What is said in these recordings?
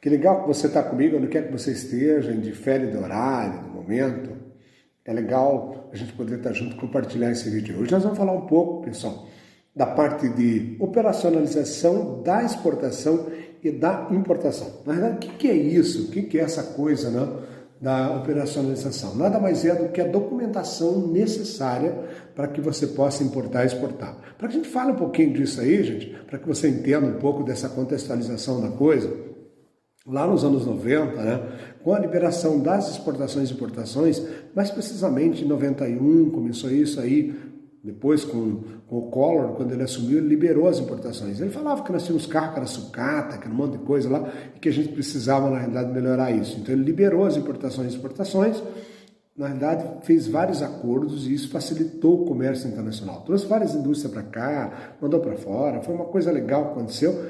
Que legal que você está comigo, onde quer que você esteja, indifere do horário, do momento. É legal a gente poder estar junto e compartilhar esse vídeo. Hoje nós vamos falar um pouco, pessoal, da parte de operacionalização da exportação e da importação. Na verdade, o que é isso? O que é essa coisa, né, da operacionalização? Nada mais é do que a documentação necessária para que você possa importar e exportar. Para que a gente fale um pouquinho disso aí, gente, para que você entenda um pouco dessa contextualização da coisa, lá nos anos 90, né, com a liberação das exportações e importações, mais precisamente em 91 começou isso aí, depois com o Collor, quando ele assumiu, ele liberou as importações. Ele falava que nós tínhamos carro que era sucata, que era um monte de coisa lá, e que a gente precisava, na realidade, melhorar isso. Então ele liberou as importações e exportações, na realidade fez vários acordos e isso facilitou o comércio internacional. Trouxe várias indústrias para cá, mandou para fora, foi uma coisa legal que aconteceu.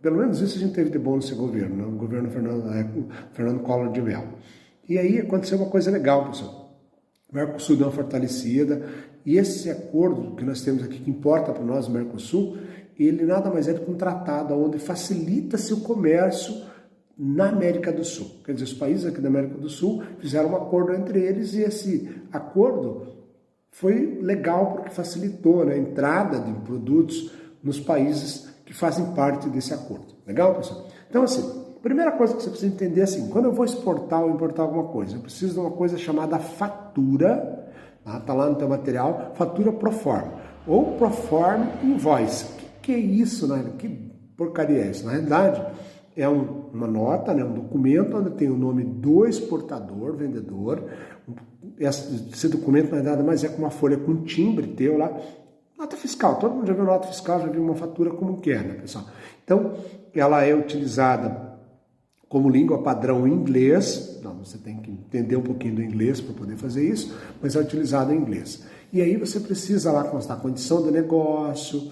Pelo menos isso a gente teve de bom nesse governo, né? O governo Fernando Collor de Mello. E aí aconteceu uma coisa legal, pessoal. O Mercosul deu uma fortalecida e esse acordo que nós temos aqui, que importa para nós, o Mercosul, ele nada mais é do que um tratado onde facilita-se o comércio na América do Sul. Quer dizer, os países aqui da América do Sul fizeram um acordo entre eles e esse acordo foi legal porque facilitou, né, a entrada de produtos nos países que fazem parte desse acordo. Legal, pessoal? Então, assim, a primeira coisa que você precisa entender é assim, quando eu vou exportar ou importar alguma coisa, eu preciso de uma coisa chamada fatura, tá lá no teu material, fatura pro forma, ou pro forma invoice. O que é isso, né? Que porcaria é isso? Na realidade, é uma nota, né, um documento onde tem o nome do exportador, vendedor. Esse documento, na verdade, mas é com uma folha com timbre teu lá. Nota fiscal, todo mundo já viu nota fiscal, já viu uma fatura como que é, né, pessoal? Então, ela é utilizada como língua padrão em inglês. Não, você tem que entender um pouquinho do inglês para poder fazer isso, mas é utilizada em inglês. E aí você precisa lá constar a condição do negócio,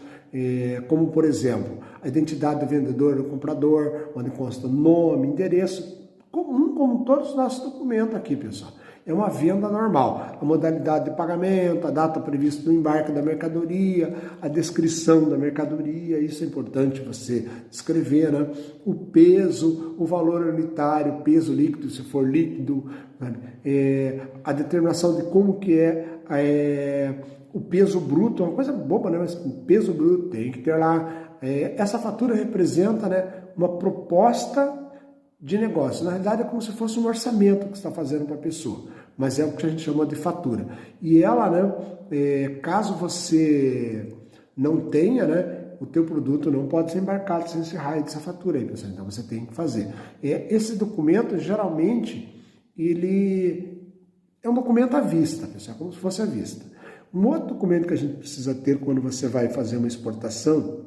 como, por exemplo, a identidade do vendedor ou do comprador, onde consta nome, endereço, comum como todos os nossos documentos aqui, pessoal. É uma venda normal. A modalidade de pagamento, a data prevista do embarque da mercadoria, a descrição da mercadoria, isso é importante você escrever, né? O peso, o valor unitário, peso líquido, se for líquido, a determinação de como que é o peso bruto, é uma coisa boba, né? Mas o peso bruto tem que ter lá. Essa fatura representa, né, uma proposta de negócio. Na realidade é como se fosse um orçamento que você está fazendo para a pessoa, mas é o que a gente chama de fatura. E ela, né, caso você não tenha, né, o teu produto não pode ser embarcado sem esse raio dessa fatura aí, pessoal. Então você tem que fazer. Esse documento, geralmente, ele é um documento à vista, pessoal, como se fosse à vista. Um outro documento que a gente precisa ter quando você vai fazer uma exportação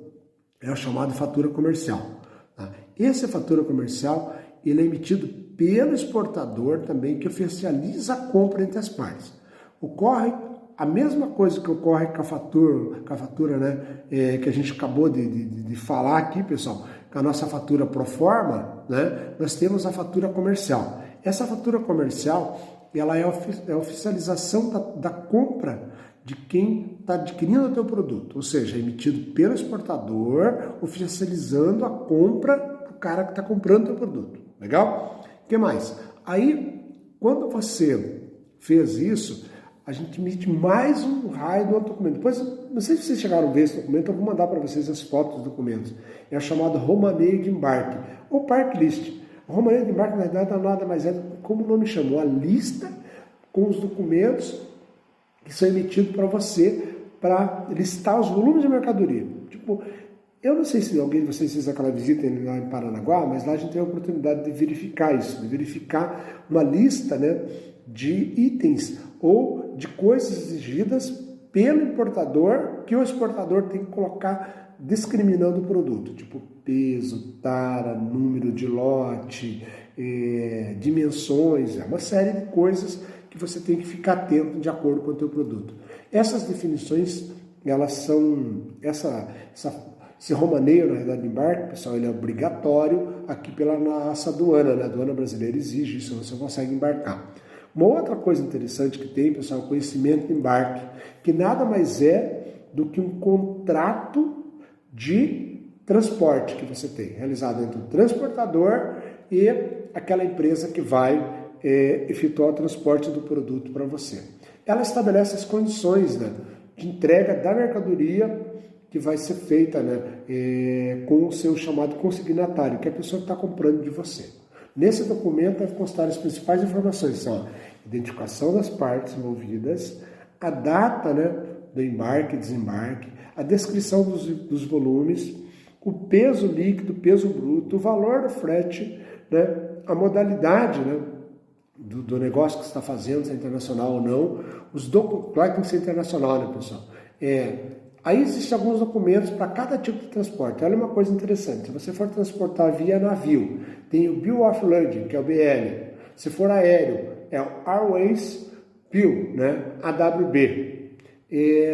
é o chamado fatura comercial. Tá? Essa fatura comercial, ele é emitido pelo exportador também, que oficializa a compra entre as partes. Ocorre a mesma coisa que ocorre com a fatura, né, que a gente acabou de falar aqui, pessoal, com a nossa fatura pro forma, né, nós temos a fatura comercial. Essa fatura comercial, ela é a oficialização da compra de quem está adquirindo o teu produto, ou seja, é emitido pelo exportador, oficializando a compra do cara que está comprando o teu produto. Legal? O que mais? Aí, quando você fez isso, a gente emite mais um raio do outro documento. Depois, não sei se vocês chegaram a ver esse documento, eu vou mandar para vocês as fotos dos documentos. É chamado romaneio de embarque, ou park list. O romaneio de embarque, na verdade, nada mais é, como o nome chamou, a lista com os documentos que são emitidos para você, para listar os volumes de mercadoria. Tipo, eu não sei se alguém de vocês fez aquela visita lá em Paranaguá, mas lá a gente tem a oportunidade de verificar isso, de verificar uma lista, né, de itens ou de coisas exigidas pelo importador, que o exportador tem que colocar discriminando o produto, tipo peso, tara, número de lote, dimensões, uma série de coisas que você tem que ficar atento de acordo com o teu produto. Essas definições, elas são, esse romaneio, na realidade, de embarque, pessoal, ele é obrigatório aqui pela nossa aduana, né? A aduana brasileira exige isso, você consegue embarcar. Uma outra coisa interessante que tem, pessoal, é o conhecimento de embarque, que nada mais é do que um contrato de transporte que você tem, realizado entre o transportador e aquela empresa que vai efetuar o transporte do produto para você. Ela estabelece as condições, né, de entrega da mercadoria que vai ser feita, né, com o seu chamado consignatário, que é a pessoa que está comprando de você. Nesse documento deve constar as principais informações, são a identificação das partes envolvidas, a data, né, do embarque e desembarque, a descrição dos volumes, o peso líquido, o peso bruto, o valor do frete, né, a modalidade, né, do negócio que você está fazendo, se é internacional ou não, claro que tem que ser internacional, né, pessoal? Aí existem alguns documentos para cada tipo de transporte. Olha uma coisa interessante, se você for transportar via navio, tem o Bill of Lading, que é o BL. Se for aéreo, é o Airways Bill, né, AWB.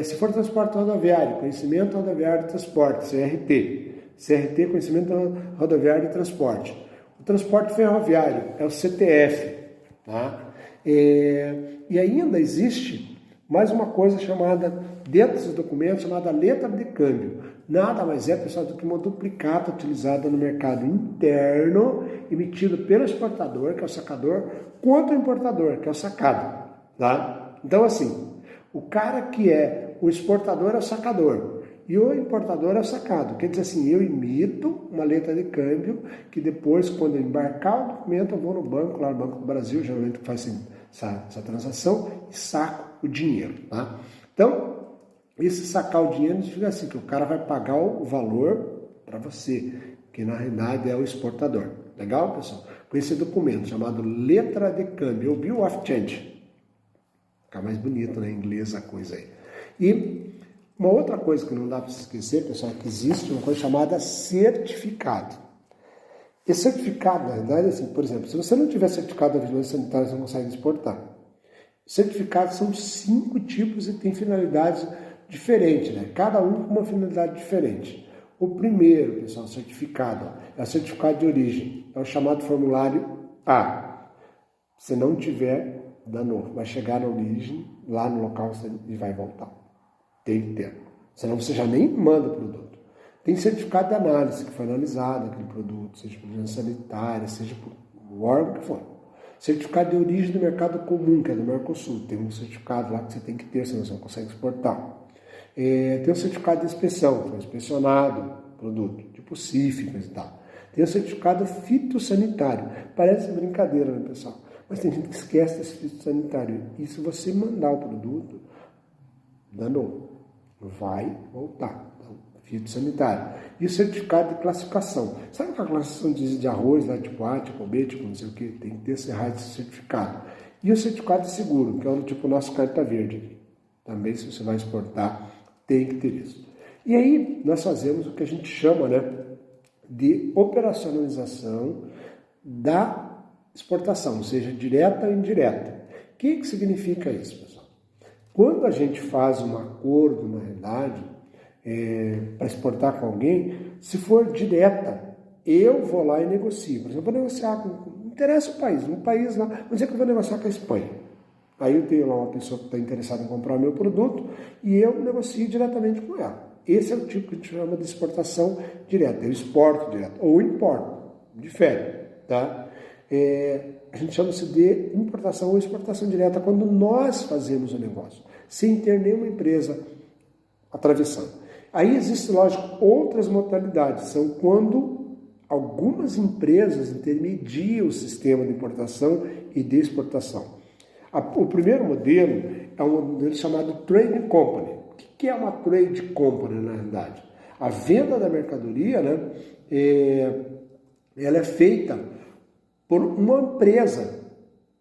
Se for transporte rodoviário, Conhecimento Rodoviário de Transporte, CRT. CRT, Conhecimento Rodoviário de Transporte. O transporte ferroviário é o CTF. Tá? E ainda existe mais uma coisa chamada, dentro desses documentos, chamada letra de câmbio. Nada mais é, pessoal, do que uma duplicata utilizada no mercado interno, emitido pelo exportador, que é o sacador, contra o importador, que é o sacado. Tá? Então, assim, o cara que é o exportador é o sacador e o importador é o sacado. Quer dizer assim, eu imito uma letra de câmbio que depois, quando eu embarcar o documento, eu vou no banco, lá no Banco do Brasil, geralmente faz essa transação, e saco o dinheiro. Tá? Então, esse sacar o dinheiro significa assim, que o cara vai pagar o valor para você, que na realidade é o exportador. Legal, pessoal? Com esse documento chamado letra de câmbio, ou Bill of Change. Fica mais bonito, né, em inglês a coisa aí. E uma outra coisa que não dá para se esquecer, pessoal, é que existe uma coisa chamada certificado. Esse certificado, na verdade, assim, por exemplo, se você não tiver certificado da vigilância sanitária, você não consegue exportar. Certificados são 5 tipos e tem finalidades diferentes, né? Cada um com uma finalidade diferente. O primeiro, pessoal, certificado, é o certificado de origem, é o chamado formulário A. Se não tiver, danou, vai chegar na origem, lá no local e vai voltar. Tem que ter. Senão você já nem manda o produto. Tem certificado de análise, que foi analisado aquele produto, seja por vigilância sanitária, seja por o órgão que for. Certificado de origem do mercado comum, que é do Mercosul. Tem um certificado lá que você tem que ter, senão você não consegue exportar. Tem o certificado de inspeção, foi inspecionado o produto, tipo CIF e tal. Tem o certificado fitossanitário. Parece brincadeira, né, pessoal? Mas tem gente que esquece desse fitossanitário. E se você mandar o produto, danou. Vai voltar. Então, fitossanitário. E o certificado de classificação. Sabe aquela classificação de arroz, lá, tipo A, tipo B, tipo não sei o que? Tem que ter esse raio de certificado. E o certificado de seguro, que é o tipo nosso carta verde. Também, se você vai exportar, tem que ter isso. E aí, nós fazemos o que a gente chama, né, de operacionalização da exportação, seja direta ou indireta. O que significa isso, pessoal? Quando a gente faz um acordo, na realidade, para exportar com alguém, se for direta, eu vou lá e negocio. Por exemplo, eu vou negociar não interessa o país, um país lá, vamos dizer que eu vou negociar com a Espanha. Aí eu tenho lá uma pessoa que está interessada em comprar o meu produto e eu negocio diretamente com ela. Esse é o tipo que a gente chama de exportação direta. Eu exporto direto ou importo, difere, tá? A gente chama-se de importação ou exportação direta quando nós fazemos o negócio, sem ter nenhuma empresa atravessando. Aí existem, lógico, outras modalidades, são quando algumas empresas intermediam o sistema de importação e de exportação. O primeiro modelo é um modelo chamado Trading Company. O que é uma Trade Company, na realidade? A venda da mercadoria, né, ela é feita por uma empresa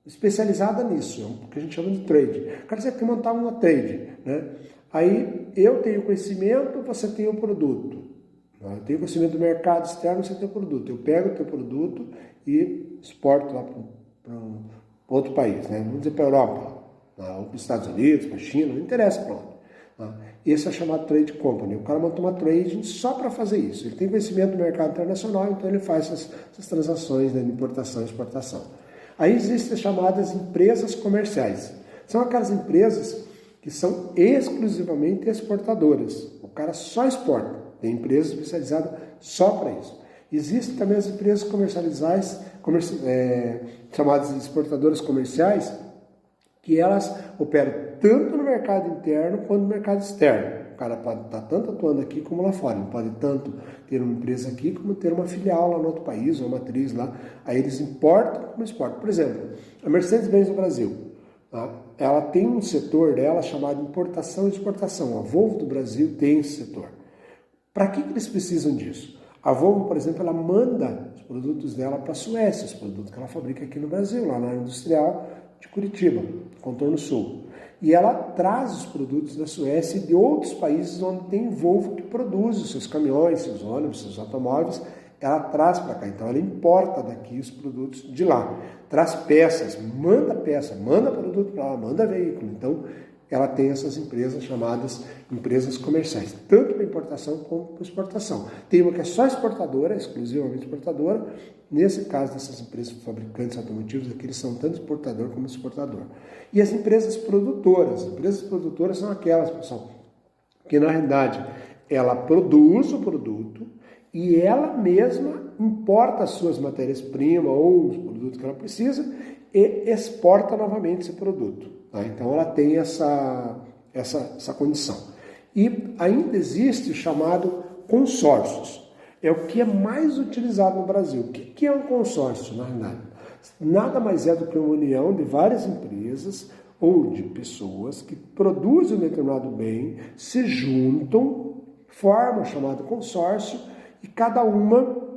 especializada nisso, é o que a gente chama de trade. O cara quer montar uma trade, né? Aí eu tenho conhecimento, você tem o produto. Eu tenho conhecimento do mercado externo, você tem o produto. Eu pego o teu produto e exporto lá para outro país, né? Vamos dizer para a Europa, para os Estados Unidos, para a China, não interessa para onde. Esse é chamado Trade Company. O cara monta uma trading só para fazer isso. Ele tem conhecimento do mercado internacional, então ele faz essas transações, né, de importação e exportação. Aí existem as chamadas empresas comerciais. São aquelas empresas que são exclusivamente exportadoras. O cara só exporta. Tem empresa especializada só para isso. Existem também as empresas chamadas exportadoras comerciais, que elas operam tanto no mercado interno quanto no mercado externo. O cara pode estar tanto atuando aqui como lá fora. Ele pode tanto ter uma empresa aqui como ter uma filial lá no outro país, ou uma matriz lá. Aí eles importam como exportam. Por exemplo, a Mercedes-Benz no Brasil, tá? Ela tem um setor dela chamado importação e exportação. A Volvo do Brasil tem esse setor. Para que eles precisam disso? A Volvo, por exemplo, ela manda os produtos dela para a Suécia, os produtos que ela fabrica aqui no Brasil, lá na área industrial de Curitiba, Contorno Sul. E ela traz os produtos da Suécia e de outros países onde tem Volvo que produz os seus caminhões, seus ônibus, seus automóveis, ela traz para cá. Então ela importa daqui os produtos de lá, traz peças, manda produto para lá, manda veículo. Então ela tem essas empresas chamadas empresas comerciais, tanto para importação como para exportação. Tem uma que é só exportadora, exclusivamente exportadora. Nesse caso dessas empresas fabricantes automotivos, aqui eles são tanto exportador como exportador. E as empresas produtoras. As empresas produtoras são aquelas, pessoal, que na realidade ela produz o produto e ela mesma importa as suas matérias-primas ou os produtos que ela precisa e exporta novamente esse produto. Tá? Então ela tem essa condição. E ainda existe o chamado consórcios. É o que é mais utilizado no Brasil. O que é um consórcio, na realidade? Nada mais é do que uma união de várias empresas ou de pessoas que produzem um determinado bem, se juntam, formam o chamado consórcio e cada uma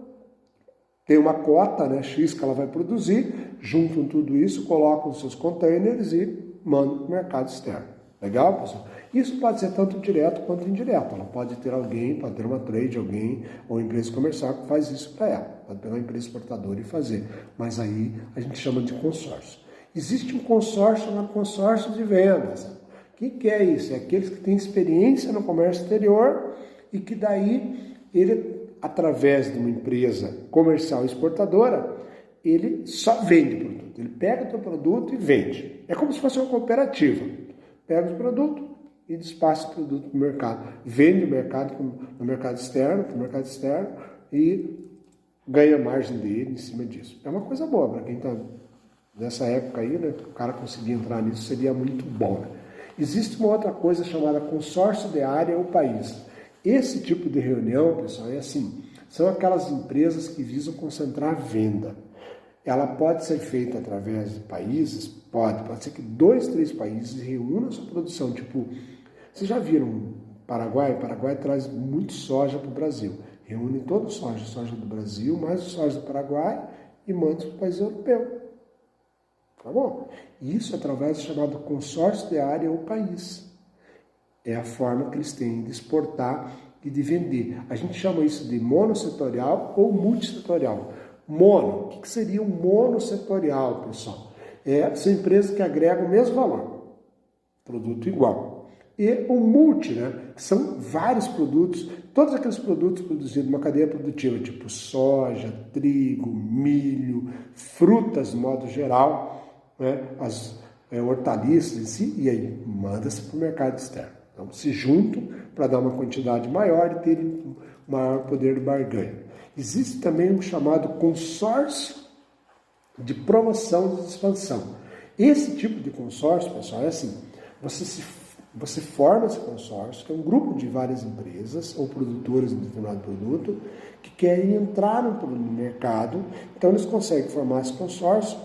tem uma cota, né, X que ela vai produzir, juntam tudo isso, colocam os seus containers e mandam para o mercado externo. Legal, pessoal? Isso pode ser tanto direto quanto indireto. Ela pode ter alguém, pode ter uma trade, alguém ou empresa comercial que faz isso para ela. Pode pegar uma empresa exportadora e fazer. Mas aí a gente chama de consórcio. Existe um consórcio chamado consórcio de vendas. O que é isso? É aqueles que têm experiência no comércio exterior e que daí ele, através de uma empresa comercial exportadora, ele só vende produto. Ele pega o teu produto e vende. É como se fosse uma cooperativa. Pega o produto e despacha o produto para o mercado. Vende no mercado externo, para o mercado externo e ganha a margem dele em cima disso. É uma coisa boa para quem está nessa época aí, né? O cara conseguir entrar nisso seria muito bom. Né? Existe uma outra coisa chamada consórcio de área ou país. Esse tipo de reunião, pessoal, é assim, são aquelas empresas que visam concentrar a venda. Ela pode ser feita através de países, pode ser que 2, 3 países reúnam a sua produção, tipo, vocês já viram Paraguai? O Paraguai traz muito soja para o Brasil, reúne todo o soja do Brasil, mais o soja do Paraguai e manda para o país europeu. Tá bom? Isso através do chamado consórcio de área ou país. É a forma que eles têm de exportar e de vender. A gente chama isso de monossetorial ou multissetorial. Mono, o que seria um monossetorial, pessoal? São empresas que agregam o mesmo valor, produto igual. E o multi, né, que são vários produtos, todos aqueles produtos produzidos numa cadeia produtiva, tipo soja, trigo, milho, frutas de modo geral, né, as hortaliças em si, e aí manda-se para o mercado externo. Então se juntam para dar uma quantidade maior e terem um maior poder de barganha. Existe também um chamado consórcio de promoção e expansão. Esse tipo de consórcio, pessoal, é assim, você forma esse consórcio, que é um grupo de várias empresas ou produtores de um determinado produto que querem entrar no mercado, então eles conseguem formar esse consórcio,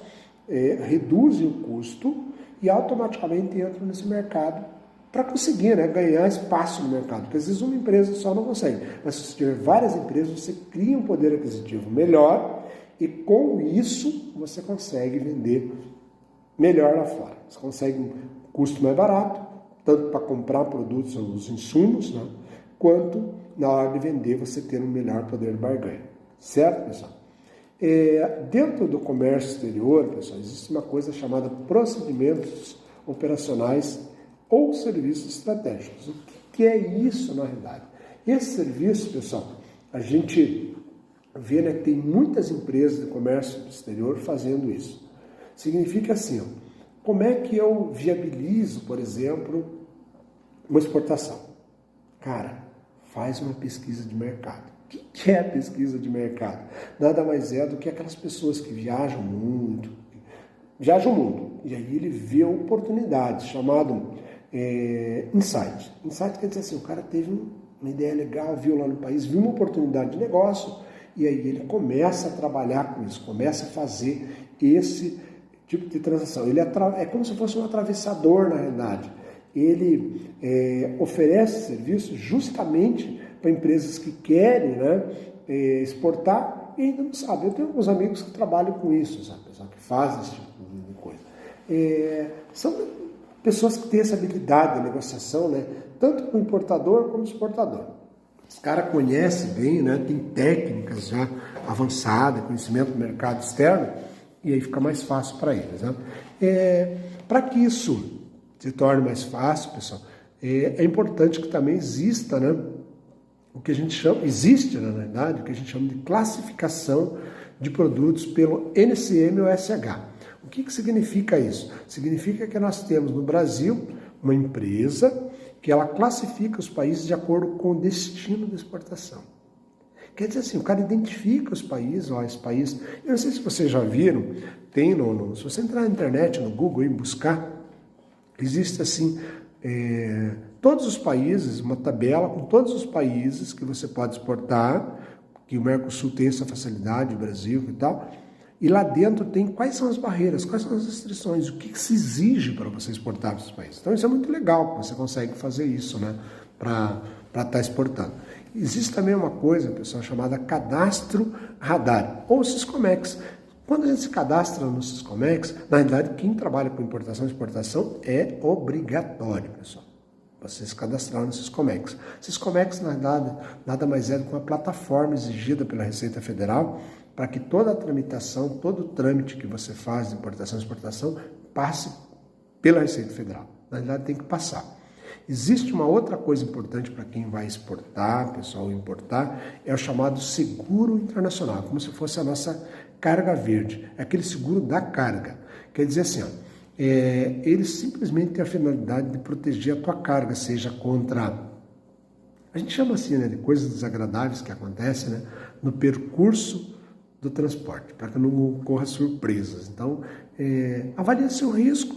reduzem o custo e automaticamente entram nesse mercado para conseguir, né, ganhar espaço no mercado, porque às vezes uma empresa só não consegue, mas se você tiver várias empresas, você cria um poder aquisitivo melhor e com isso você consegue vender melhor lá fora. Você consegue um custo mais barato, tanto para comprar produtos, os insumos, né, quanto na hora de vender você ter um melhor poder de barganha. Certo, pessoal? Dentro do comércio exterior, pessoal, existe uma coisa chamada procedimentos operacionais ou serviços estratégicos. O que é isso na realidade? Esse serviço, pessoal, a gente vê, né, que tem muitas empresas de comércio exterior fazendo isso. Significa assim, ó, como é que eu viabilizo, por exemplo, uma exportação? Cara, faz uma pesquisa de mercado. que é a pesquisa de mercado? Nada mais é do que aquelas pessoas que viajam o mundo, e aí ele vê oportunidades, chamado insight. Insight quer dizer assim, o cara teve uma ideia legal, viu lá no país, viu uma oportunidade de negócio, e aí ele começa a trabalhar com isso, começa a fazer esse tipo de transação. Ele é como se fosse um atravessador, na realidade. Ele oferece serviço justamente para empresas que querem, né, exportar e ainda não sabem. Eu tenho alguns amigos que trabalham com isso, sabe? Pessoal que fazem esse tipo de coisa. São pessoas que têm essa habilidade de negociação, né, tanto com o importador como com o exportador. Os caras conhecem bem, né, tem técnicas já avançadas, conhecimento do mercado externo, e aí fica mais fácil para eles. Né? Para que isso se torne mais fácil, pessoal, é importante que também exista, né, o que a gente chama, existe na verdade, o que a gente chama de classificação de produtos pelo NCM ou SH. O que significa isso? Significa que nós temos no Brasil uma empresa que ela classifica os países de acordo com o destino da exportação. Quer dizer assim, o cara identifica os países, esse país. Eu não sei se vocês já viram, tem se você entrar na internet, no Google e buscar, existe assim, todos os países, uma tabela com todos os países que você pode exportar, que o Mercosul tem essa facilidade, o Brasil e tal, e lá dentro tem quais são as barreiras, quais são as restrições, o que se exige para você exportar para esses países. Então isso é muito legal, você consegue fazer isso, né, para estar exportando. Existe também uma coisa, pessoal, chamada cadastro radar, ou Siscomex. Quando a gente se cadastra no Siscomex, na realidade, quem trabalha com importação e exportação é obrigatório, pessoal. Você se cadastrar no Siscomex. Siscomex, na verdade, nada mais é do que uma plataforma exigida pela Receita Federal para que toda a tramitação, todo o trâmite que você faz de importação e exportação passe pela Receita Federal. Na verdade, tem que passar. Existe uma outra coisa importante para quem vai exportar, pessoal, importar, é o chamado seguro internacional, como se fosse a nossa carga verde, é aquele seguro da carga. Quer dizer assim, ele simplesmente tem a finalidade de proteger a tua carga, seja contra, a gente chama assim, né, de coisas desagradáveis que acontecem, né, no percurso do transporte, para que não ocorra surpresas. Então, avalie seu risco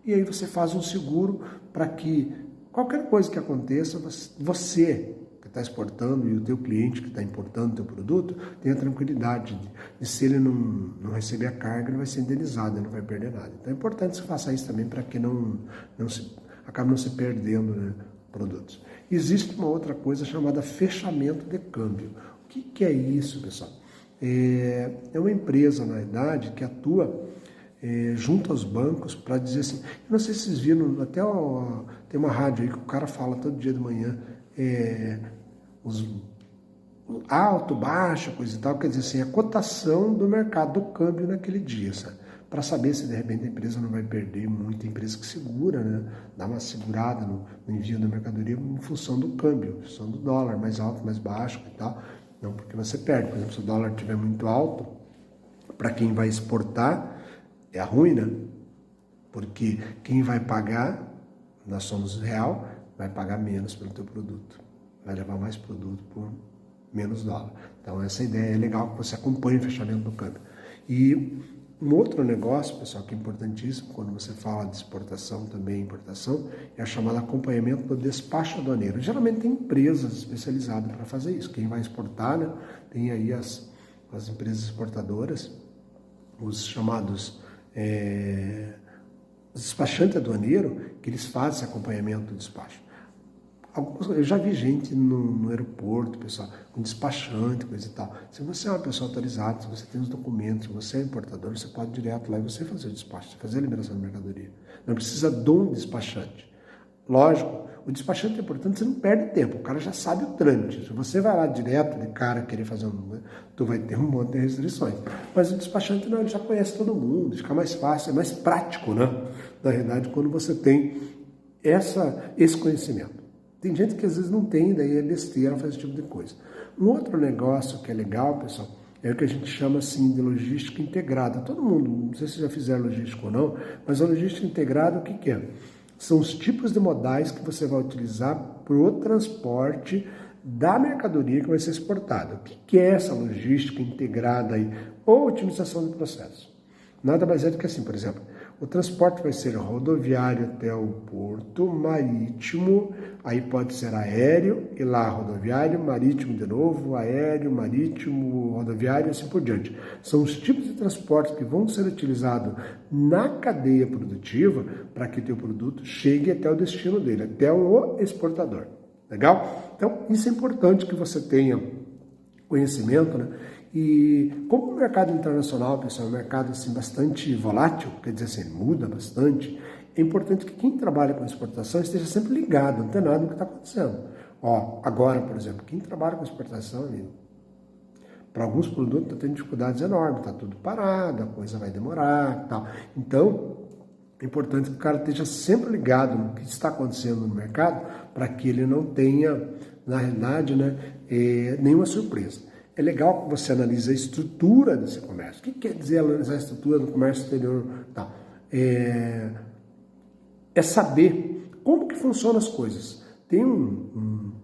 e aí você faz um seguro para que qualquer coisa que aconteça, você que está exportando e o teu cliente que está importando o teu produto tenha tranquilidade de se ele não receber a carga, ele vai ser indenizado, ele não vai perder nada. Então é importante que você faça isso também para que acabe não se perdendo, né, produtos. Existe uma outra coisa chamada fechamento de câmbio. O que é isso, pessoal? É uma empresa, na verdade, que atua junto aos bancos para dizer assim, eu não sei se vocês viram, até tem uma rádio aí que o cara fala todo dia de manhã, alto, baixo, coisa e tal, quer dizer assim, a cotação do mercado, do câmbio naquele dia, sabe? Para saber se de repente a empresa não vai perder, muita empresa que segura, né? Dá uma segurada no envio da mercadoria em função do câmbio, em função do dólar, mais alto, mais baixo e tal, não porque você perde. Por exemplo, se o dólar estiver muito alto, para quem vai exportar, é ruim, né? Porque quem vai pagar, nós somos real, vai pagar menos pelo teu produto. Vai levar mais produto por menos dólar. Então essa ideia é legal que você acompanhe o fechamento do câmbio. E um outro negócio, pessoal, que é importantíssimo quando você fala de exportação, também importação, é o chamado acompanhamento do despacho aduaneiro. Geralmente tem empresas especializadas para fazer isso. Quem vai exportar, né? Tem aí as empresas exportadoras, os chamados despachante aduaneiro, que eles fazem esse acompanhamento do despacho. Eu já vi gente no aeroporto, pessoal, com despachante, coisa e tal. Se você é uma pessoa autorizada, se você tem os documentos, se você é importador, você pode ir direto lá e você fazer o despacho, você fazer a liberação de mercadoria. Não precisa de um despachante. Lógico, o despachante é importante, você não perde tempo, o cara já sabe o trâmite. Se você vai lá direto de cara querer fazer tu vai ter um monte de restrições. Mas o despachante não, ele já conhece todo mundo, fica mais fácil, é mais prático, né? Na realidade, quando você tem esse conhecimento. Tem gente que às vezes não tem, daí é besteira fazer esse tipo de coisa. Um outro negócio que é legal, pessoal, é o que a gente chama assim de logística integrada. Todo mundo, não sei se já fizeram logística ou não, mas a logística integrada, o que é? São os tipos de modais que você vai utilizar para o transporte da mercadoria que vai ser exportada. O que é essa logística integrada aí, ou otimização do processo? Nada mais é do que assim, por exemplo, o transporte vai ser rodoviário até o porto, marítimo, aí pode ser aéreo, e lá rodoviário, marítimo de novo, aéreo, marítimo, rodoviário e assim por diante. São os tipos de transportes que vão ser utilizados na cadeia produtiva para que o teu produto chegue até o destino dele, até o exportador. Legal? Então, isso é importante que você tenha conhecimento, né? E como o mercado internacional, pessoal, é um mercado assim, bastante volátil, quer dizer assim, muda bastante, é importante que quem trabalha com exportação esteja sempre ligado, antenado no que está acontecendo. Ó, agora, por exemplo, quem trabalha com exportação, amigo, para alguns produtos está tendo dificuldades enormes, está tudo parado, a coisa vai demorar e tal. Então, é importante que o cara esteja sempre ligado no que está acontecendo no mercado para que ele não tenha, na realidade, né, nenhuma surpresa. É legal que você analise a estrutura desse comércio. O que quer dizer analisar a estrutura do comércio exterior? Tá. É saber como que funcionam as coisas. Tem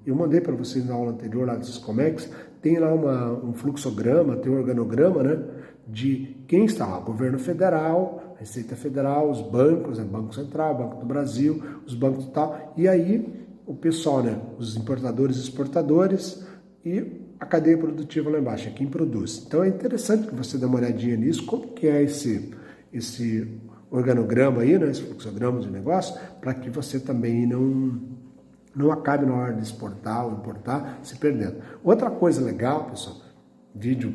eu mandei para vocês na aula anterior lá do Siscomex, tem lá um fluxograma, tem um organograma, né, de quem está lá, governo federal, Receita Federal, os bancos, Banco Central, Banco do Brasil, os bancos e tal, e aí o pessoal, né, os importadores e exportadores e a cadeia produtiva lá embaixo, é quem produz. Então é interessante que você dê uma olhadinha nisso, como que é esse organograma aí, né, esse fluxograma de negócio, para que você também não acabe na hora de exportar ou importar se perdendo. Outra coisa legal, pessoal, vídeo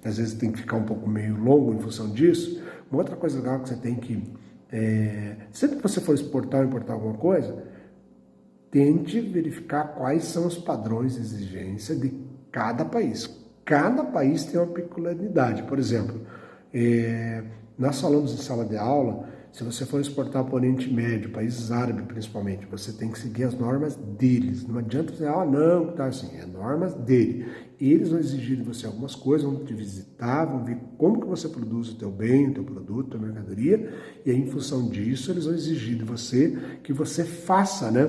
às vezes tem que ficar um pouco meio longo em função disso, uma outra coisa legal que você tem que, sempre que você for exportar ou importar alguma coisa, tente verificar quais são os padrões de exigência de cada país. Cada país tem uma peculiaridade. Por exemplo, nós falamos em sala de aula, se você for exportar para o Oriente Médio, países árabes principalmente, você tem que seguir as normas deles. Não adianta dizer, não, tá assim, é normas dele. Eles vão exigir de você algumas coisas, vão te visitar, vão ver como que você produz o teu bem, o teu produto, a tua mercadoria, e aí, em função disso, eles vão exigir de você que você faça, né,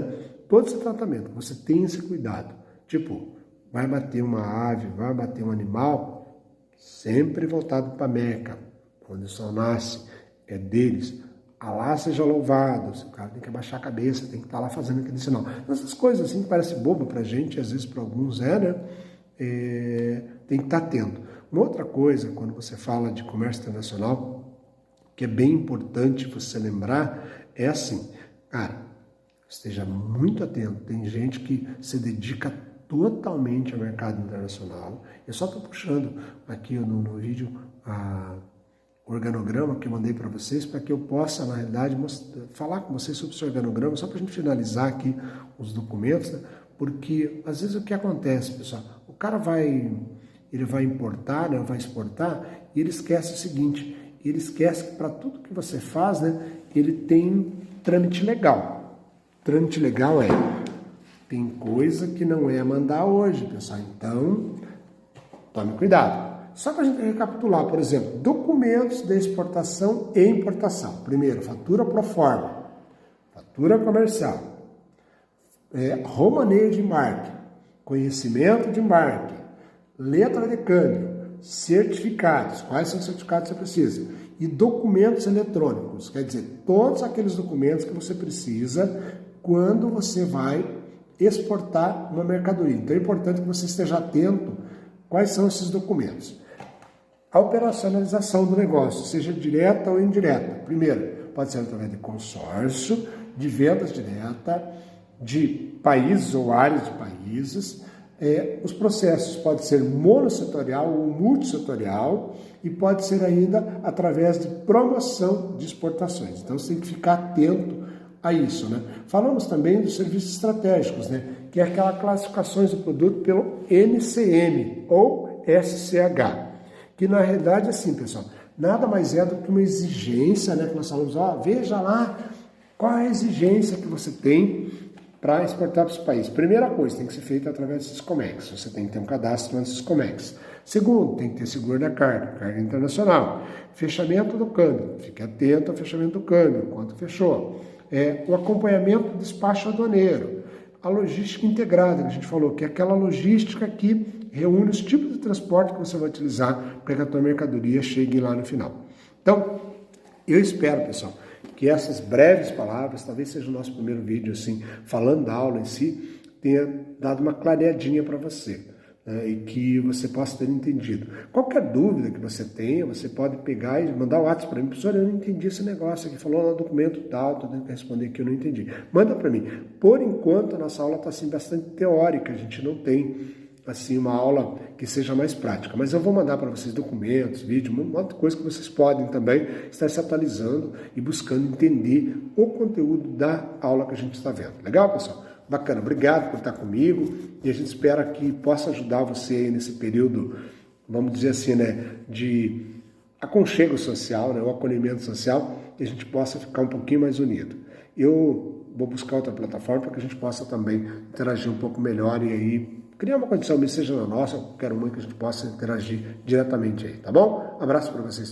todo esse tratamento, que você tenha esse cuidado. Tipo, vai bater uma ave, vai bater um animal, sempre voltado para Meca, onde o sol nasce, é deles. Alá seja louvado, o cara tem que abaixar a cabeça, tem que estar lá fazendo aquele sinal. Essas coisas assim que parecem boba para a gente, às vezes para alguns né? Tem que estar atento. Uma outra coisa, quando você fala de comércio internacional, que é bem importante você lembrar, é assim, cara, esteja muito atento. Tem gente que se dedica totalmente ao mercado internacional. Eu só estou puxando aqui no vídeo o organograma que eu mandei para vocês, para que eu possa, na realidade, falar com vocês sobre esse organograma, só para a gente finalizar aqui os documentos, né? Porque às vezes o que acontece, pessoal, o cara vai importar, né, vai exportar, e ele esquece o seguinte, ele esquece que para tudo que você faz, né, ele tem trâmite legal. Trâmite legal tem coisa que não é mandar hoje, pessoal, então tome cuidado. Só para a gente recapitular, por exemplo, documentos de exportação e importação. Primeiro, fatura pro forma, fatura comercial, romaneio de embarque, conhecimento de embarque, letra de câmbio, certificados, quais são os certificados que você precisa, e documentos eletrônicos, quer dizer, todos aqueles documentos que você precisa quando você vai exportar uma mercadoria. Então é importante que você esteja atento quais são esses documentos. A operacionalização do negócio, seja direta ou indireta. Primeiro, pode ser através de consórcio, de vendas direta, de países ou áreas de países. Os processos podem ser monossetorial ou multissetorial e pode ser ainda através de promoção de exportações. Então, você tem que ficar atento a isso, né? Falamos também dos serviços estratégicos, né? Que é aquela classificações do produto pelo NCM ou SCH. Que na realidade, assim, pessoal, nada mais é do que uma exigência, né? Que nós falamos, veja lá qual é a exigência que você tem para exportar para os países. Primeira coisa, tem que ser feita através do Siscomex. Você tem que ter um cadastro no Siscomex. Segundo, tem que ter seguro da carga internacional. Fechamento do câmbio. Fique atento ao fechamento do câmbio, quanto fechou. O acompanhamento do despacho aduaneiro. a logística integrada, que a gente falou, que é aquela logística que reúne os tipos de transporte que você vai utilizar para que a tua mercadoria chegue lá no final. Então, eu espero, pessoal, que essas breves palavras, talvez seja o nosso primeiro vídeo assim, falando da aula em si, tenha dado uma clareadinha para você, né, e que você possa ter entendido. Qualquer dúvida que você tenha, você pode pegar e mandar o WhatsApp para mim. Professor, eu não entendi esse negócio aqui, falou no documento tal, estou tendo que responder aqui, eu não entendi. Manda para mim. Por enquanto, a nossa aula está assim, bastante teórica, a gente não tem assim uma aula que seja mais prática, mas eu vou mandar para vocês documentos, vídeos, uma outra coisa que vocês podem também estar se atualizando e buscando entender o conteúdo da aula que a gente está vendo. Legal, pessoal? Bacana, obrigado por estar comigo e a gente espera que possa ajudar você aí nesse período, vamos dizer assim, né, de aconchego social, né, o acolhimento social, e a gente possa ficar um pouquinho mais unido. Eu vou buscar outra plataforma para que a gente possa também interagir um pouco melhor e aí criar uma condição, seja na nossa, ou qualquer uma que a gente possa interagir diretamente aí, tá bom? Abraço para vocês.